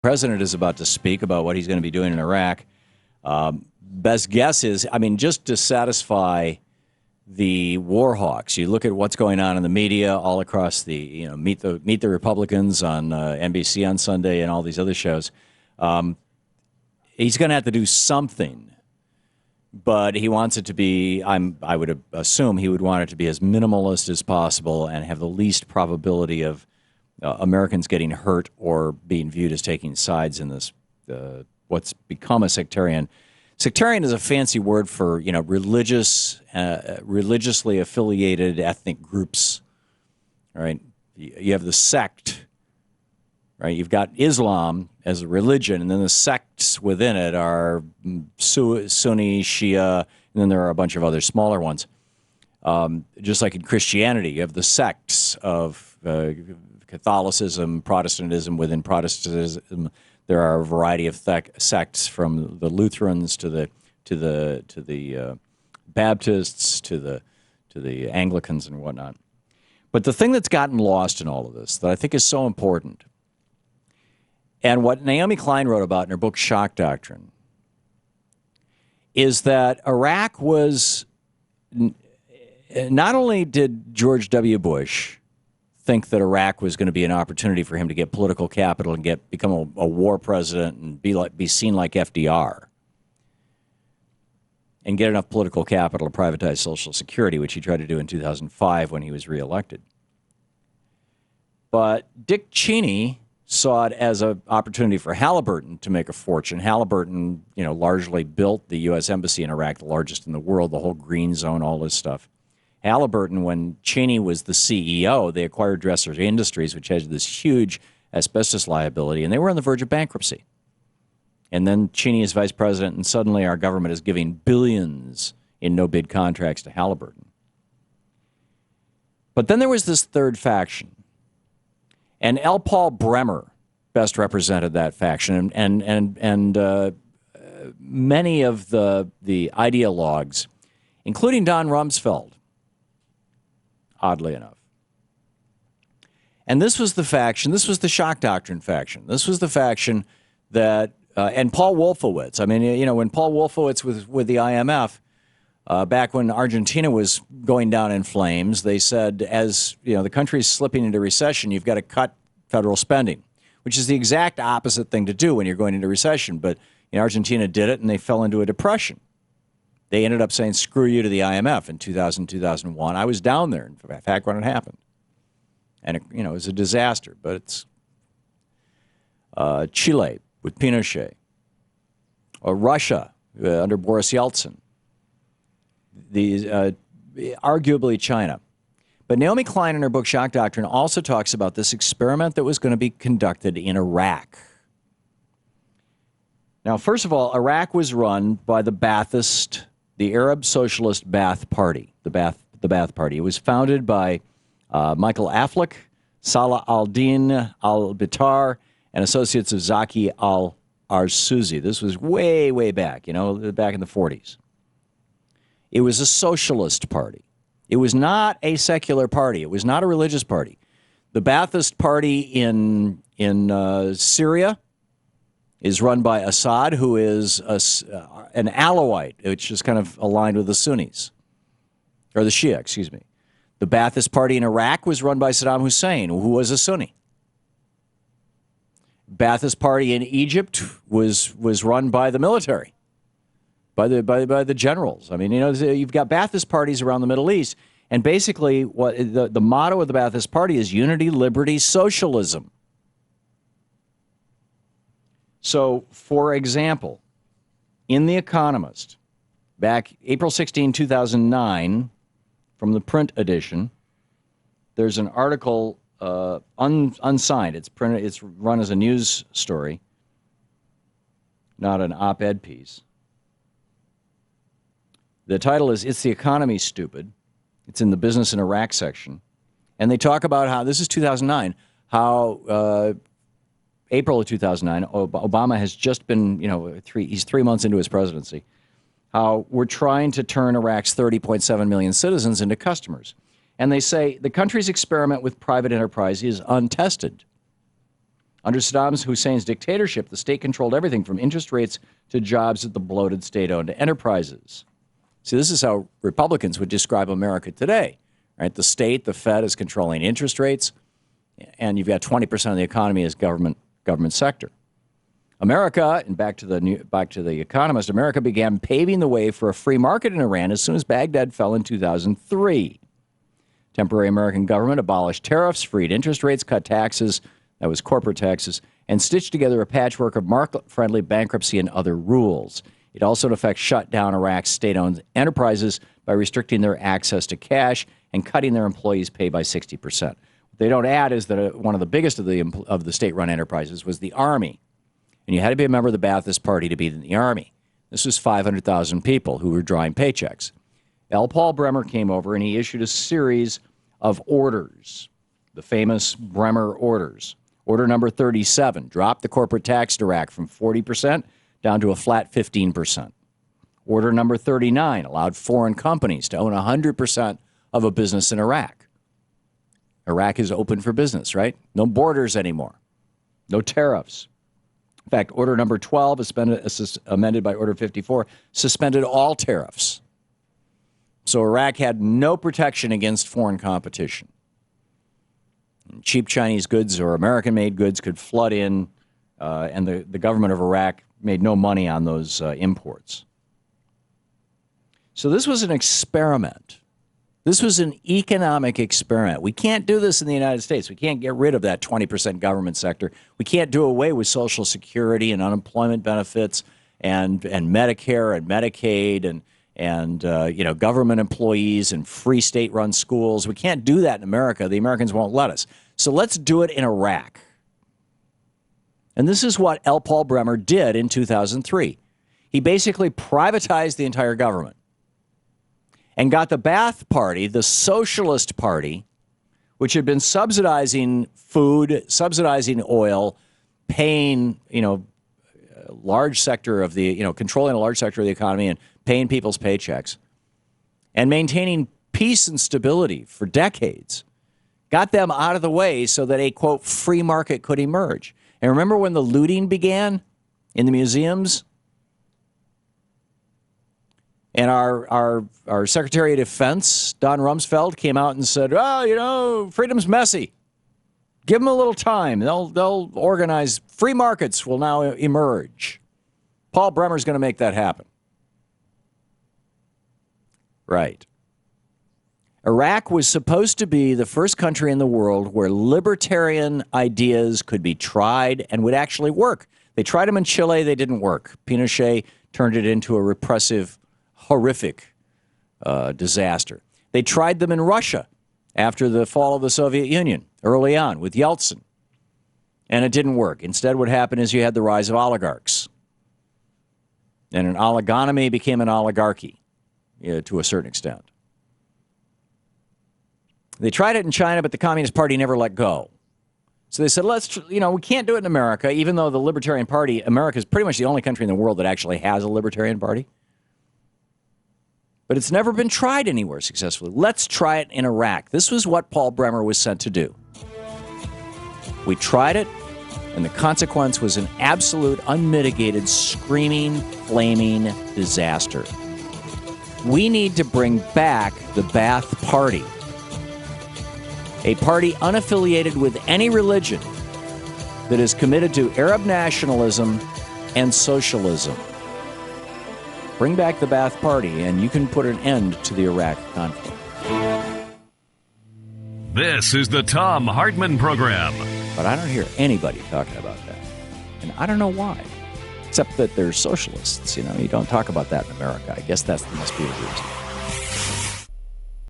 president is about to speak about what he's going to be doing in Iraq. Best guess is, I mean, just to satisfy the war hawks, you look at what's going on in the media all across the, Meet the Republicans on NBC on Sunday and all these other shows. He's going to have to do something, but he wants it to be, I would assume he would want it to be as minimalist as possible and have the least probability of Americans getting hurt or being viewed as taking sides in this, what's become a sectarian. Sectarian is a fancy word for, religiously affiliated ethnic groups. All right, you have the sect, right? You've got Islam as a religion, and then the sects within it are Sunni, Shia, and then there are a bunch of other smaller ones. Just like in Christianity, you have the sects of Catholicism, Protestantism. Within Protestantism, there are a variety of sects, from the Lutherans to the Baptists to the Anglicans and whatnot. But the thing that's gotten lost in all of this that I think is so important, and what Naomi Klein wrote about in her book Shock Doctrine, is that Iraq was, not only did George W. Bush think that Iraq was going to be an opportunity for him to get political capital and become a war president and be seen like FDR and get enough political capital to privatize Social Security, which he tried to do in 2005 when he was reelected. But Dick Cheney saw it as an opportunity for Halliburton to make a fortune. Halliburton, largely built the U.S. Embassy in Iraq, the largest in the world, the whole green zone, all this stuff. Halliburton, when Cheney was the CEO, they acquired Dresser Industries, which had this huge asbestos liability, and they were on the verge of bankruptcy. And then Cheney is vice president, and suddenly our government is giving billions in no-bid contracts to Halliburton. But then there was this third faction, and L. Paul Bremer best represented that faction, and many of the ideologues, including Don Rumsfeld, oddly enough. And this was the faction, this was the Shock Doctrine faction. This was the faction that, and Paul Wolfowitz, I mean, when Paul Wolfowitz was with the IMF, back when Argentina was going down in flames, they said, as the country's slipping into recession, you've got to cut federal spending, which is the exact opposite thing to do when you're going into recession. But Argentina did it, and they fell into a depression. They ended up saying, screw you to the IMF in 2000, 2001. I was down there, in fact, when it happened. And, it was a disaster. But it's Chile with Pinochet, or Russia under Boris Yeltsin, arguably China. But Naomi Klein in her book Shock Doctrine also talks about this experiment that was going to be conducted in Iraq. Now, first of all, Iraq was run by the Ba'athist, the Arab Socialist Ba'ath Party, the Ba'ath Party. It was founded by Michael Aflaq, Salah al-Din al-Bitar, and associates of Zaki al-Arsuzi. This was way, way back, back in the 40s. It was a socialist party. It was not a secular party. It was not a religious party. The Ba'athist Party in Syria is run by Assad, who is an Alawite, which is kind of aligned with the Sunnis, or the Shia, excuse me. The Ba'athist Party in Iraq was run by Saddam Hussein, who was a Sunni. Ba'athist Party in Egypt was run by the military, by the generals. I mean, you've got Ba'athist parties around the Middle East, and basically what the motto of the Ba'athist Party is unity, liberty, socialism. So, for example, in The Economist, back April 16, 2009, from the print edition, there's an article unsigned. It's printed. It's run as a news story, not an op-ed piece. The title is "It's the Economy, Stupid." It's in the Business in Iraq section, and they talk about how this is 2009. How April of 2009, Obama has just been, he's 3 months into his presidency, how we're trying to turn Iraq's 30.7 million citizens into customers. And they say the country's experiment with private enterprise is untested. Under Saddam Hussein's dictatorship, the state controlled everything from interest rates to jobs at the bloated state-owned enterprises. See, this is how Republicans would describe America today, right? The state, the Fed, is controlling interest rates, and you've got 20% of the economy as government sector. America, and back to the Economist, America began paving the way for a free market in Iran as soon as Baghdad fell in 2003. Temporary American government abolished tariffs, freed interest rates, cut taxes, that was corporate taxes, and stitched together a patchwork of market-friendly bankruptcy and other rules. It also, in effect, shut down Iraq's state-owned enterprises by restricting their access to cash and cutting their employees' pay by 60%. What they don't add is that one of the biggest of the state-run enterprises was the Army. And you had to be a member of the Ba'athist Party to be in the Army. This was 500,000 people who were drawing paychecks. L. Paul Bremer came over and he issued a series of orders, the famous Bremer orders. Order number 37 dropped the corporate tax to Iraq from 40% down to a flat 15%. Order number 39 allowed foreign companies to own 100% of a business in Iraq. Iraq is open for business, right? No borders anymore. No tariffs. In fact, order number 12, amended by order 54, suspended all tariffs. So Iraq had no protection against foreign competition. Cheap Chinese goods or American-made goods could flood in, and the government of Iraq made no money on those imports. So this was an experiment. This was an economic experiment. We can't do this in the United States. We can't get rid of that 20% government sector. We can't do away with Social Security and unemployment benefits and Medicare and Medicaid and government employees and free state-run schools. We can't do that in America. The Americans won't let us. So let's do it in Iraq. And this is what L. Paul Bremer did in 2003. He basically privatized the entire government and got the Ba'ath Party, the Socialist Party, which had been subsidizing food, subsidizing oil, paying, large sector of the, controlling a large sector of the economy and paying people's paychecks and maintaining peace and stability for decades, got them out of the way so that a, quote, free market could emerge. And remember when the looting began in the museums? And our Secretary of Defense, Don Rumsfeld, came out and said, freedom's messy. Give them a little time. They'll organize. Free markets will now emerge. Paul Bremer's going to make that happen. Right. Iraq was supposed to be the first country in the world where libertarian ideas could be tried and would actually work. They tried them in Chile. They didn't work. Pinochet turned it into a repressive, horrific disaster. They tried them in Russia after the fall of the Soviet Union, early on, with Yeltsin. And it didn't work. Instead, what happened is you had the rise of oligarchs. And an oligonomy became an oligarchy, to a certain extent. They tried it in China, but the Communist Party never let go. So they said, we can't do it in America, even though the Libertarian Party, America is pretty much the only country in the world that actually has a Libertarian Party. But it's never been tried anywhere successfully. Let's try it in Iraq. This was what Paul Bremer was sent to do. We tried it, and the consequence was an absolute, unmitigated, screaming, flaming disaster. We need to bring back the Ba'ath Party, a party unaffiliated with any religion that is committed to Arab nationalism and socialism. Bring back the Ba'ath Party, and you can put an end to the Iraq conflict. This is the Thom Hartmann Program. But I don't hear anybody talking about that. And I don't know why. Except that they're socialists. You don't talk about that in America. I guess that must be the reason.